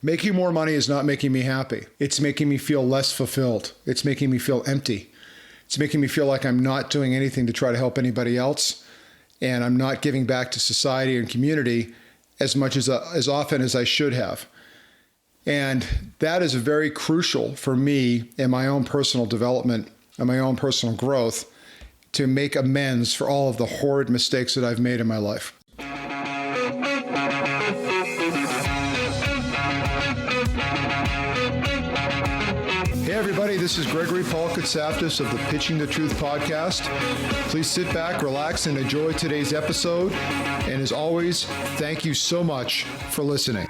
Making more money is not making me happy. It's making me feel less fulfilled. It's making me feel empty. It's making me feel like I'm not doing anything to try to help anybody else, and I'm not giving back to society and community as much as often as I should have. And that is very crucial for me in my own personal development and my own personal growth to make amends for all of the horrid mistakes that I've made in my life. Hey everybody, this is Gregory Paul Kotsaftis of the Pitching the Truth podcast. Please sit back, relax, and enjoy today's episode. And as always, thank you so much for listening.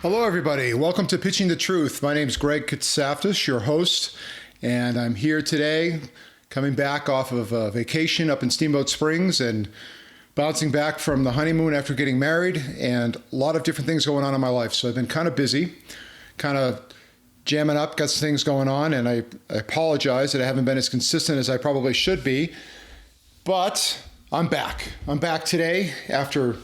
Hello everybody, welcome to Pitching the Truth. My name is Greg Kotsaftis, your host, and I'm here today coming back off of a vacation up in Steamboat Springs and bouncing back from the honeymoon after getting married, and a lot of different things going on in my life. So I've been kind of busy, kind of jamming up, got some things going on, and I apologize that I haven't been as consistent as I probably should be, but I'm back. I'm back today after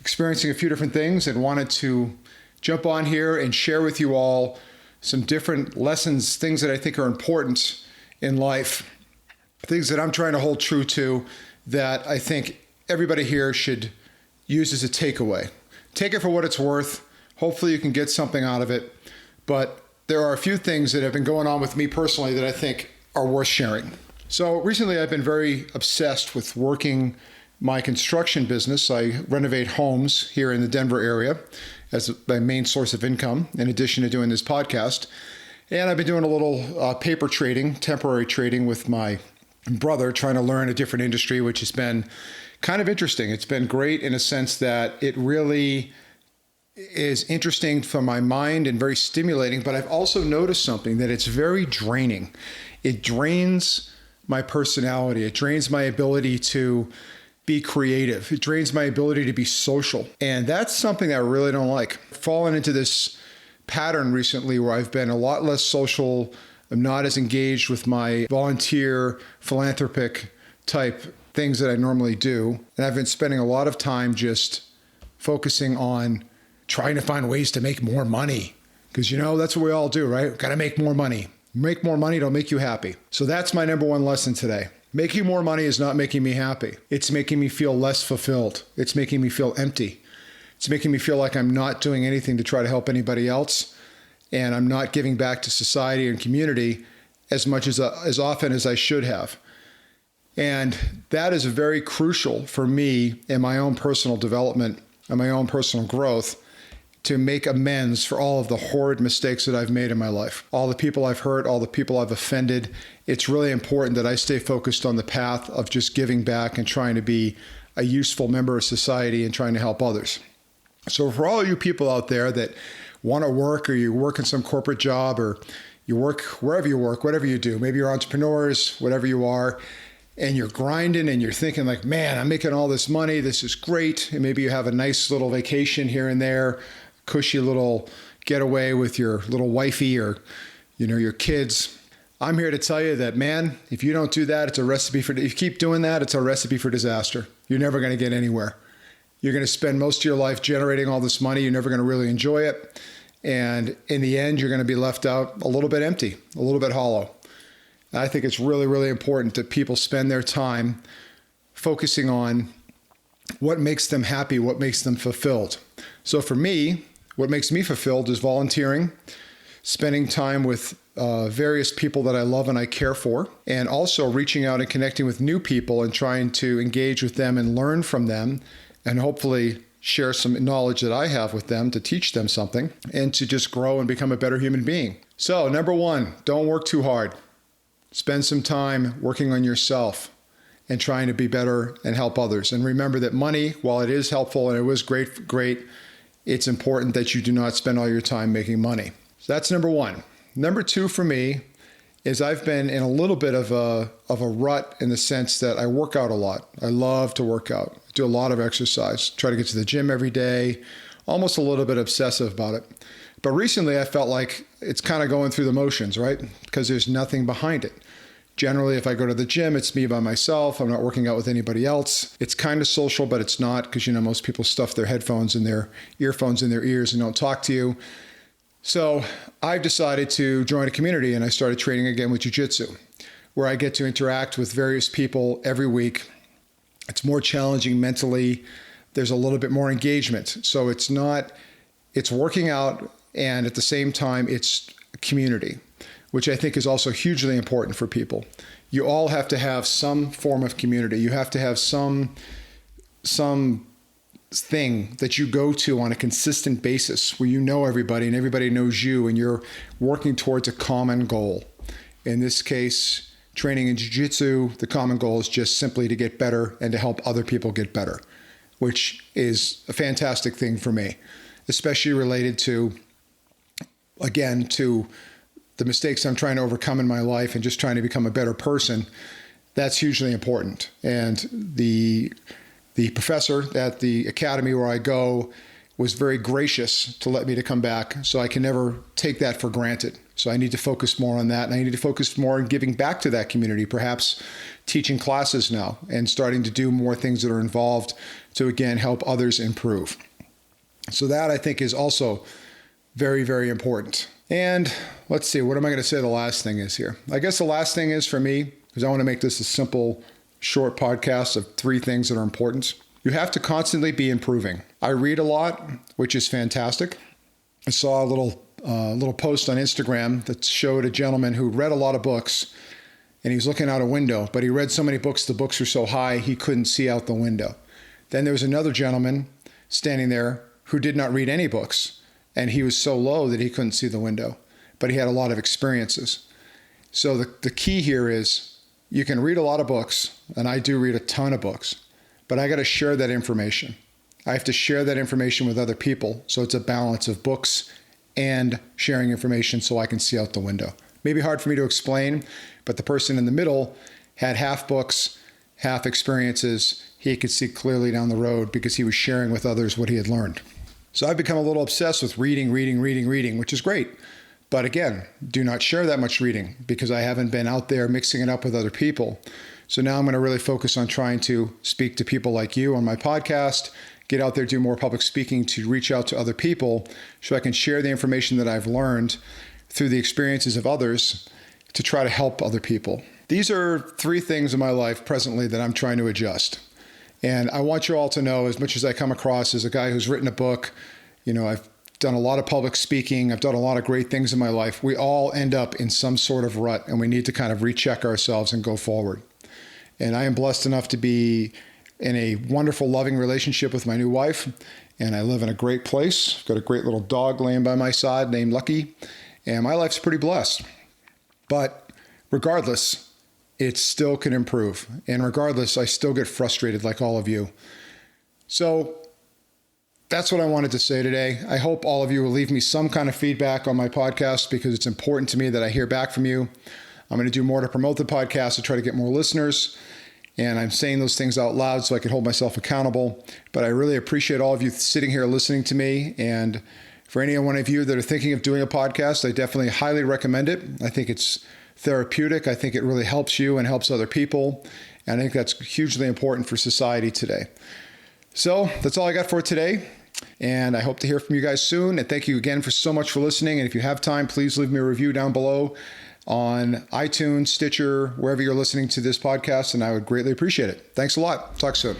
experiencing a few different things and wanted to jump on here and share with you all some different lessons, things that I think are important in life, things that I'm trying to hold true to that I think everybody here should use as a takeaway. Take it for what it's worth. Hopefully you can get something out of it, but there are a few things that have been going on with me personally that I think are worth sharing. So recently I've been very obsessed with working my construction business. I renovate homes here in the Denver area as my main source of income, in addition to doing this podcast. And I've been doing a little paper trading, temporary trading with my brother, trying to learn a different industry, which has been kind of interesting. It's been great in a sense that it really is interesting for my mind and very stimulating, but I've also noticed something, that it's very draining. It drains my personality. It drains my ability to be creative. It drains my ability to be social. And that's something that I really don't like. I've fallen into this pattern recently where I've been a lot less social. I'm not as engaged with my volunteer, philanthropic type things that I normally do. And I've been spending a lot of time just focusing on trying to find ways to make more money. Because, that's what we all do, right? Got to make more money. Make more money, it'll make you happy. So that's my number one lesson today. Making more money is not making me happy. It's making me feel less fulfilled. It's making me feel empty. It's making me feel like I'm not doing anything to try to help anybody else. And I'm not giving back to society and community as much as often as I should have. And that is very crucial for me in my own personal development and my own personal growth, to make amends for all of the horrid mistakes that I've made in my life. All the people I've hurt, all the people I've offended. It's really important that I stay focused on the path of just giving back and trying to be a useful member of society and trying to help others. So for all you people out there that want to work, or you work in some corporate job, or you work wherever you work, whatever you do, maybe you're entrepreneurs, whatever you are, and you're grinding and you're thinking like, man, I'm making all this money. This is great. And maybe you have a nice little vacation here and there, cushy little getaway with your little wifey or, your kids. I'm here to tell you that, man, if you don't do that, it's a recipe for, if you keep doing that, it's a recipe for disaster. You're never going to get anywhere. You're going to spend most of your life generating all this money. You're never going to really enjoy it. And in the end, you're going to be left out a little bit empty, a little bit hollow. I think it's really, really important that people spend their time focusing on what makes them happy, what makes them fulfilled. So for me, what makes me fulfilled is volunteering, spending time with various people that I love and I care for, and also reaching out and connecting with new people and trying to engage with them and learn from them, and hopefully share some knowledge that I have with them to teach them something and to just grow and become a better human being. So number one, don't work too hard. Spend some time working on yourself and trying to be better and help others. And remember that money, while it is helpful and it was great, it's important that you do not spend all your time making money. So that's number one. Number two for me is I've been in a little bit of a rut in the sense that I work out a lot. I love to work out. I do a lot of exercise. Try to get to the gym every day. Almost a little bit obsessive about it. But recently I felt like it's kind of going through the motions, right? Because there's nothing behind it. Generally, if I go to the gym, it's me by myself. I'm not working out with anybody else. It's kind of social, but it's not, because, most people stuff their headphones and their earphones in their ears and don't talk to you. So I've decided to join a community, and I started training again with jiu-jitsu, where I get to interact with various people every week. It's more challenging mentally. There's a little bit more engagement. So it's working out, and at the same time, it's community, which I think is also hugely important for people. You all have to have some form of community. You have to have some thing that you go to on a consistent basis where you know everybody and everybody knows you, and you're working towards a common goal. In this case, training in jiu-jitsu, the common goal is just simply to get better and to help other people get better, which is a fantastic thing for me, especially related to the mistakes I'm trying to overcome in my life and just trying to become a better person. That's hugely important. And the professor at the academy where I go was very gracious to let me to come back. So I can never take that for granted. So I need to focus more on that. And I need to focus more on giving back to that community, perhaps teaching classes now and starting to do more things that are involved to, again, help others improve. So that, I think, is also very, very important. And let's see, what am I going to say the last thing is here? I guess the last thing is for me, because I want to make this a simple, short podcast of 3 things that are important. You have to constantly be improving. I read a lot, which is fantastic. I saw a little post on Instagram that showed a gentleman who read a lot of books, and he was looking out a window, but he read so many books, the books were so high, he couldn't see out the window. Then there was another gentleman standing there who did not read any books, and he was so low that he couldn't see the window, but he had a lot of experiences. So the key here is you can read a lot of books, and I do read a ton of books, but I got to share that information. I have to share that information with other people. So it's a balance of books and sharing information so I can see out the window. Maybe hard for me to explain, but the person in the middle had half books, half experiences. He could see clearly down the road because he was sharing with others what he had learned. So I've become a little obsessed with reading, which is great. But again, do not share that much reading because I haven't been out there mixing it up with other people. So now I'm going to really focus on trying to speak to people like you on my podcast, get out there, do more public speaking to reach out to other people so I can share the information that I've learned through the experiences of others to try to help other people. These are 3 things in my life presently that I'm trying to adjust. And I want you all to know, as much as I come across as a guy who's written a book, I've done a lot of public speaking, I've done a lot of great things in my life. We all end up in some sort of rut, and we need to kind of recheck ourselves and go forward. And I am blessed enough to be in a wonderful, loving relationship with my new wife, and I live in a great place. I've got a great little dog laying by my side named Lucky, and my life's pretty blessed. But regardless, it still can improve. And regardless, I still get frustrated like all of you. So that's what I wanted to say today. I hope all of you will leave me some kind of feedback on my podcast because it's important to me that I hear back from you. I'm going to do more to promote the podcast to try to get more listeners. And I'm saying those things out loud so I can hold myself accountable. But I really appreciate all of you sitting here listening to me. And for any one of you that are thinking of doing a podcast, I definitely highly recommend it. I think it's therapeutic. I think it really helps you and helps other people. And I think that's hugely important for society today. So that's all I got for today. And I hope to hear from you guys soon. And thank you again for so much for listening. And if you have time, please leave me a review down below on iTunes, Stitcher, wherever you're listening to this podcast. And I would greatly appreciate it. Thanks a lot. Talk soon.